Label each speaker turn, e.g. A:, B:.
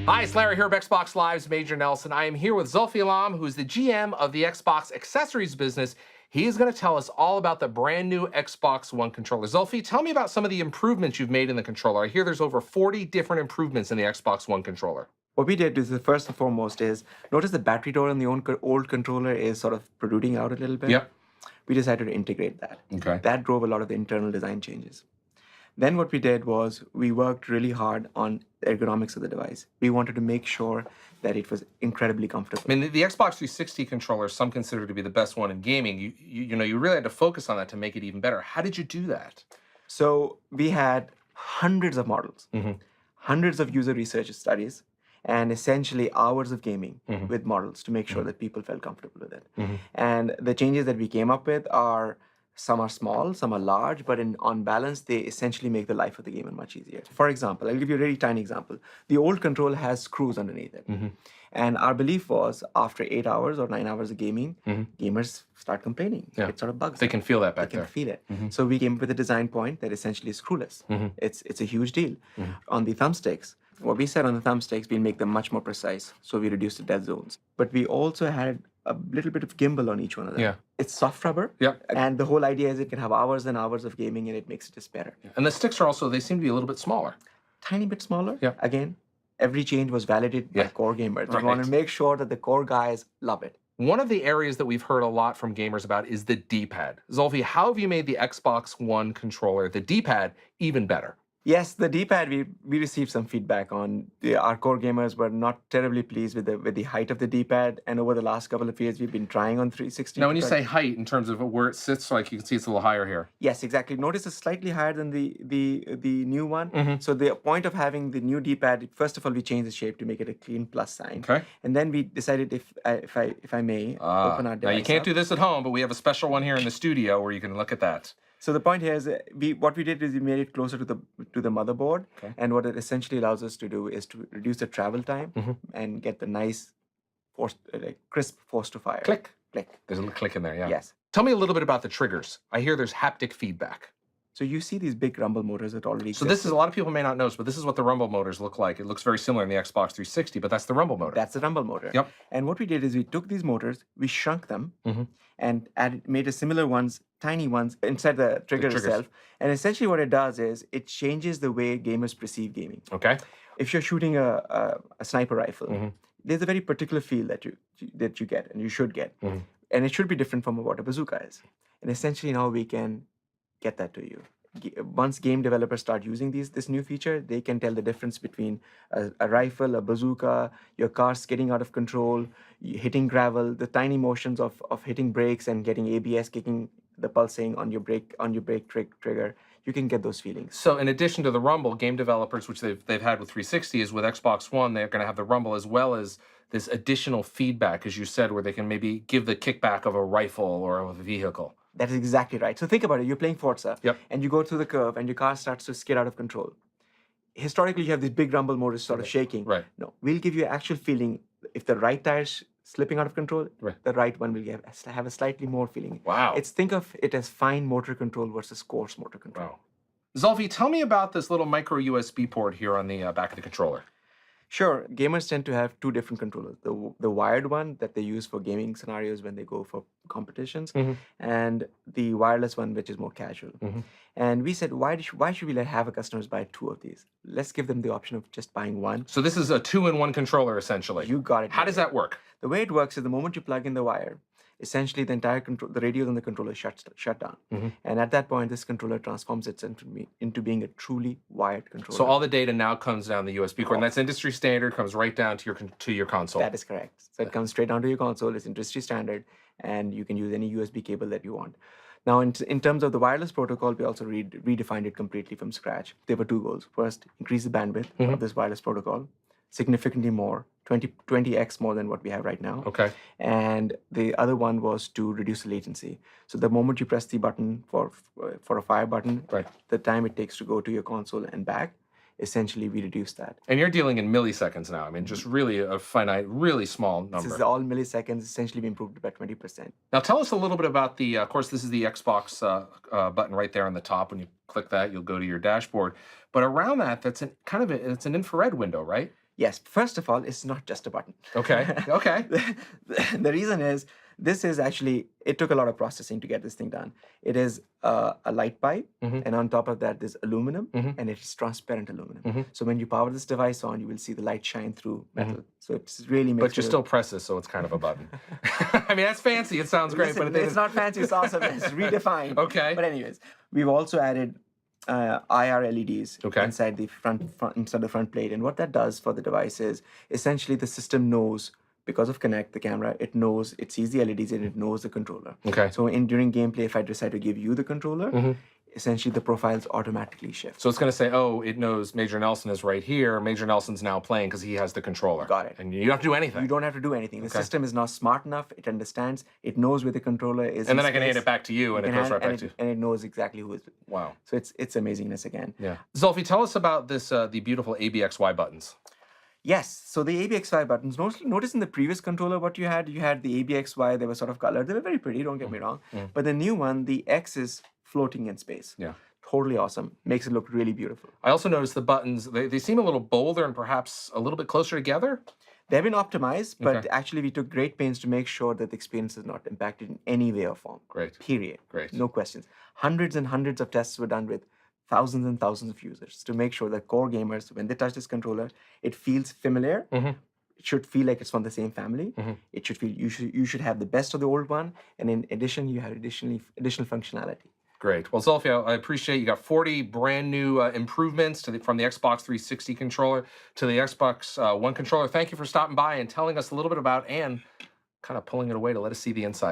A: Hi, it's Larry here of Xbox Live's Major Nelson. I am here with Zulfi Alam, who's the GM of the Xbox accessories business. He is going to tell us all about the brand new Xbox One controller. Zulfi, tell me about some of the improvements you've made in the controller. I hear there's over 40 different improvements in the Xbox One controller.
B: What we did is, first and foremost, is notice the battery door on the old controller is sort of protruding out a little bit.
A: Yep.
B: We decided to integrate that.
A: Okay.
B: That drove a lot of the internal design changes. Then what we did was we worked really hard on the ergonomics of the device. We wanted to make sure that it was incredibly comfortable.
A: I mean, the Xbox 360 controller, some consider to be the best one in gaming. You really had to focus on that to make it even better. How did you do that?
B: So we had hundreds of models, hundreds of user research studies, and essentially hours of gaming with models to make sure that people felt comfortable with it. And the changes that we came up with are, some are small, some are large, but on balance, they essentially make the life of the gamer much easier. For example, I'll give you a really tiny example. The old control has screws underneath it. And our belief was after 8 hours or 9 hours of gaming, gamers start complaining.
A: Yeah.
B: It sort of bugs
A: They
B: them.
A: can feel that back
B: They
A: there.
B: can feel it. So we came up with a design point that essentially is screwless. It's a huge deal. On the thumbsticks, what we said on the thumbsticks, we'll make them much more precise. So we reduced the dead zones. But we also had a little bit of gimbal on each one of them.
A: Yeah.
B: It's soft rubber.
A: Yep.
B: And the whole idea is it can have hours and hours of gaming and it makes it just better.
A: And the sticks are also, they seem to be a little bit smaller.
B: Tiny bit smaller.
A: Yeah.
B: Again, every change was validated by core gamers.
A: Right.
B: We want to make sure that the core guys love it.
A: One of the areas that we've heard a lot from gamers about is the D-pad. Zulfi, how have you made the Xbox One controller, the D-pad, even better?
B: Yes, the D-pad, we received some feedback on. Our core gamers were not terribly pleased with the height of the D-pad, and over the last couple of years, we've been trying on 360.
A: Now, when you say height, in terms of where it sits, like you can see it's a little higher here.
B: Yes, exactly. Notice it's slightly higher than the new one. So the point of having the new D-pad, first of all, we changed the shape to make it a clean plus sign.
A: Okay.
B: And then we decided, if I may, open our device
A: Now, you can't
B: up.
A: do this at home, but we have a special one here in the studio where you can look at that.
B: So the point here is, what we did is we made it closer to the motherboard, and what it essentially allows us to do is to reduce the travel time and get the nice, crisp force to fire.
A: Click.
B: Click.
A: There's a little click in there, yeah.
B: Yes.
A: Tell me a little bit about the triggers. I hear there's haptic feedback.
B: So you see these big rumble motors that already
A: So
B: exist.
A: this is, a lot of people may not notice, but this is what the rumble motors look like. It looks very similar in the Xbox 360, but that's the rumble motor.
B: That's the rumble motor.
A: Yep.
B: And what we did is we took these motors, we shrunk them, and made a similar ones, tiny ones, inside the trigger
A: triggers.
B: itself. And essentially what it does is it changes the way gamers perceive gaming.
A: Okay.
B: If you're shooting a sniper rifle, there's a very particular feel that you get, and you should get. And it should be different from what a bazooka is. And essentially now we can get that to you. Once game developers start using this new feature, they can tell the difference between a rifle, a bazooka, your car skidding out of control, hitting gravel, the tiny motions of hitting brakes and getting ABS kicking the pulsing on your brake trigger. You can get those feelings.
A: So in addition to the rumble, game developers, which they've had with 360, is with Xbox One, they're going to have the rumble as well as this additional feedback, as you said, where they can maybe give the kickback of a rifle or of a vehicle.
B: That is exactly right. So think about it. You're playing Forza,
A: Yep.
B: and you go through the curve, and your car starts to skid out of control. Historically, you have these big rumble motors sort of shaking.
A: Right.
B: No, we'll give you an actual feeling. If the right tire's slipping out of control, the right one will have a slightly more feeling.
A: Wow.
B: Think of it as fine motor control versus coarse motor control.
A: Wow. Zulfi, tell me about this little micro USB port here on the back of the controller.
B: Sure, gamers tend to have two different controllers. The wired one that they use for gaming scenarios when they go for competitions, and the wireless one, which is more casual. And we said, why should we have our customers buy two of these? Let's give them the option of just buying one.
A: So this is a 2-in-1 controller, essentially.
B: You got it.
A: How does that work?
B: The way it works is the moment you plug in the wire, essentially the entire the radios on the controller shut down. And at that point, this controller transforms itself into being a truly wired controller.
A: So all the data now comes down the USB cord, and that's industry standard, comes right down to your console.
B: That is correct. So it comes straight down to your console. It's industry standard, and you can use any USB cable that you want. Now, in terms of the wireless protocol, we also redefined it completely from scratch. There were two goals. First, increase the bandwidth of this wireless protocol significantly more, 20x more than what we have right now.
A: Okay.
B: And the other one was to reduce the latency. So the moment you press the button for a fire button, the time it takes to go to your console and back, essentially we reduce that.
A: And you're dealing in milliseconds now. I mean, just really a finite, really small number.
B: This is all milliseconds. Essentially, we improved by 20%.
A: Now, tell us a little bit about the. Of course, this is the Xbox button right there on the top. When you click that, you'll go to your dashboard. But around that, it's an infrared window, right?
B: Yes, first of all, it's not just a button.
A: Okay. Okay.
B: The reason is this is actually, it took a lot of processing to get this thing done. It is a light pipe, and on top of that, there's aluminum, and it's transparent aluminum. So when you power this device on, you will see the light shine through metal. So it's really makes
A: But you
B: it a-
A: still press this, so it's kind of a button. I mean, that's fancy. It sounds great,
B: Listen,
A: but
B: it's not fancy, it's awesome. It's redefined.
A: Okay.
B: But anyways, we've also added IR LEDs
A: Okay.
B: inside the inside the front plate, and what that does for the device is essentially the system knows, because of Connect, the camera, it sees the LEDs and it knows the controller.
A: Okay.
B: So during gameplay, if I decide to give you the controller, essentially the profiles automatically shift.
A: So it's going to say, oh, it knows Major Nelson is right here. Major Nelson's now playing because he has the controller.
B: Got it.
A: And you don't have to do anything.
B: You don't have to do anything. The system is now smart enough. It understands. It knows where the controller is.
A: And
B: in
A: then I can hand
B: space.
A: it back to you, and it goes right back to you.
B: And it knows exactly who is.
A: Wow.
B: So it's amazingness again.
A: Yeah. Zulfi, tell us about this the beautiful ABXY buttons.
B: Yes. So the ABXY buttons. Notice in the previous controller what you had the ABXY. They were sort of colored. They were very pretty. Don't get me wrong. But the new one, the X is floating in space.
A: Yeah.
B: Totally awesome. Makes it look really beautiful.
A: I also noticed the buttons, they seem a little bolder and perhaps a little bit closer together.
B: They've been optimized, but
A: Okay.
B: actually we took great pains to make sure that the experience is not impacted in any way or form.
A: Great.
B: Period.
A: Great.
B: No questions. Hundreds and hundreds of tests were done with thousands and thousands of users to make sure that core gamers, when they touch this controller, it feels familiar. It should feel like it's from the same family. It should feel you should have the best of the old one, and in addition, you have additional functionality.
A: Great. Well, Zulfi, I appreciate you got 40 brand new improvements from the Xbox 360 controller to the Xbox One controller. Thank you for stopping by and telling us a little bit about and kind of pulling it away to let us see the inside.